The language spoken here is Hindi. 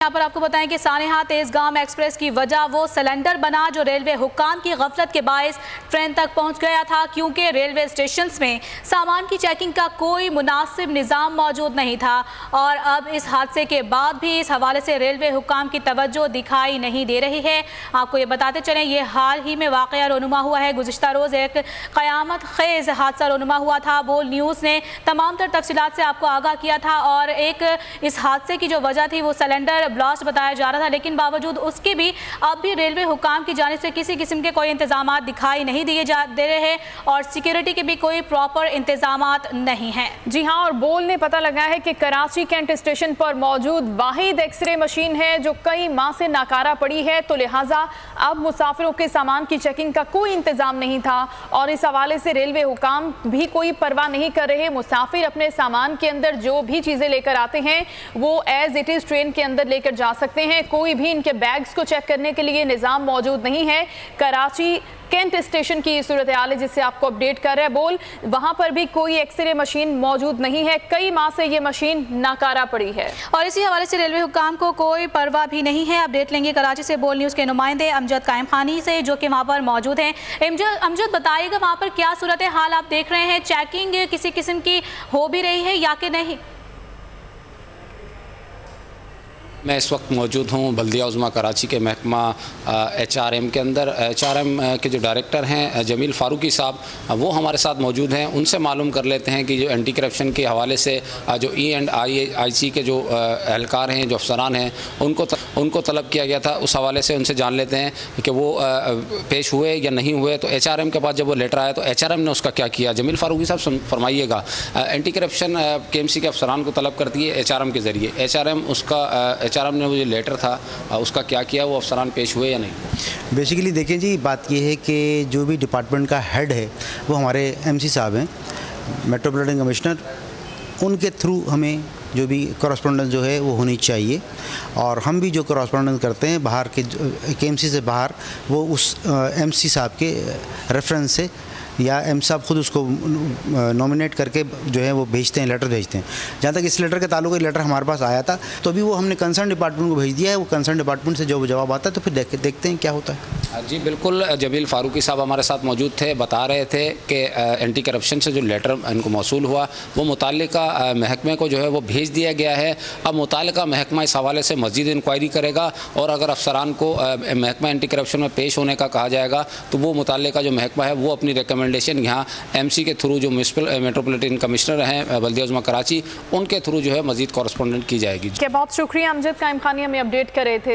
यहाँ पर आपको बताएं कि सानेहा तेजगाम एक्सप्रेस की वजह वो सिलेंडर बना जो रेलवे हुक्काम की गफलत के बायस ट्रेन तक पहुंच गया था, क्योंकि रेलवे स्टेशन में सामान की चेकिंग का कोई मुनासिब निज़ाम मौजूद नहीं था। और अब इस हादसे के बाद भी इस हवाले से रेलवे हुक्काम की तवज्जो दिखाई नहीं दे रही है। आपको ये बताते चलें, ये हाल ही में वाक़या रोनुमा हुआ है। गुज़िश्ता रोज़ एक क़यामत खेज़ हादसा रोनुमा हुआ था। बोल न्यूज़ ने तमाम तर तफसीलात से आपको आगाह किया था और एक इस हादसे की जो वजह थी वो सिलेंडर ब्लास्ट बताया जा रहा था, लेकिन बावजूद उसके भी अब भी रेलवे हुक्काम की जानिब से किसी किस्म के कोई इंतजाम दिखाई नहीं दे रहे हैं और सिक्योरिटी के भी कोई प्रॉपर इंतजाम नहीं है। जी हाँ, और बोल ने पता लगा है कि कराची कैंट स्टेशन पर मौजूद वाहिद एक्सरे मशीन है जो कई माह से नाकारा पड़ी है, तो लिहाजा अब मुसाफिरों के सामान की चेकिंग का कोई इंतजाम नहीं था और इस हवाले से रेलवे हुक्काम भी कोई परवाह नहीं कर रहे। मुसाफिर अपने सामान के अंदर जो भी चीज़ें लेकर आते हैं वो एज इट इज़ ट्रेन के अंदर लेकर जा सकते हैं। कोई भी इनके बैग्स को चेक करने के लिए निज़ाम मौजूद नहीं है। कराची कैंट स्टेशन की सूरत हाल है जिससे आपको अपडेट कर रहे हैं बोल, वहां पर भी कोई एक्सरे मशीन मौजूद नहीं है। कई माह से ये मशीन नाकारा पड़ी है और इसी हवाले से रेलवे हुक्काम को कोई परवाह भी नहीं है। अपडेट लेंगे कराची से बोल न्यूज़ के नुमाइंदे अमजद कायम खानी से, जो कि वहाँ पर मौजूद हैं। अमजद बताइएगा वहाँ पर क्या सूरत हाल आप देख रहे हैं, चेकिंग किसी किस्म की हो भी रही है या कि नहीं? मैं इस वक्त मौजूद हूँ बल्दिया उज़्मा कराची के महकमा HRM के अंदर। HRM के जो डायरेक्टर हैं जमील फारूकी साहब, वो हमारे साथ मौजूद हैं। उनसे मालूम कर लेते हैं कि जो एंटी करप्शन के हवाले से जो E&IC के जो एहलकार हैं, जो अफसरान हैं, उनको तलब किया गया था, उस हवाले से उनसे जान लेते हैं कि वो पेश हुए या नहीं हुए। तो HRM के पास जब वो लेटर आया तो HRM ने उसका क्या किया। जमील फारूकी साहब फरमाइएगा। एंटी करप्शन KMC के अफसरान को तलब करती है HRM के ज़रिए, HRM ने वो जो लेटर था उसका क्या किया, वो अफसरान पेश हुए या नहीं? बेसिकली देखें जी, बात ये है कि जो भी डिपार्टमेंट का हेड है वो हमारे MC साहब हैं, मेट्रोपॉलिटन कमिश्नर, उनके थ्रू हमें जो भी कॉरेस्पॉन्डेंस जो है वो होनी चाहिए। और हम भी जो कॉरेस्पॉन्डेंस करते हैं बाहर के KMC से बाहर, वो उस MC साहब के रेफरेंस से या M साहब खुद उसको नॉमिनेट करके जो है वो भेजते हैं, लेटर भेजते हैं। जहाँ तक इस लेटर के ताल्लुक लेटर हमारे पास आया था तो अभी वो हमने कंसर्न डिपार्टमेंट को भेज दिया है। वो कंसर्न डिपार्टमेंट से जो जवाब आता है तो फिर देखते हैं क्या होता है। जी बिल्कुल, जमील फारूकी साहब हमारे साथ मौजूद थे, बता रहे थे कि एंटी करप्शन से जो लेटर इनको मौसूल हुआ वो मुताल्लिका महकमे को जो है वो भेज दिया गया है। अब मुताल्लिका महकमा इस हवाले से मज़ीद इंक्वायरी करेगा और अगर अफसरान को महकमा एंटी करप्शन में पेश होने का कहा जाएगा तो वो मुताल्लिका जो महकमा है वो अपनी रिकमेंडेशन यहाँ MC के थ्रू जो मेट्रोपॉलिटन कमिश्नर हैं बल्दिया उज़्मा कराची, उनके थ्रू जो है मज़ीद कॉरेस्पॉन्डेंट की जाएगी। बहुत शुक्रिया अमजद कायम खानी, हमें अपडेट कर रहे थे।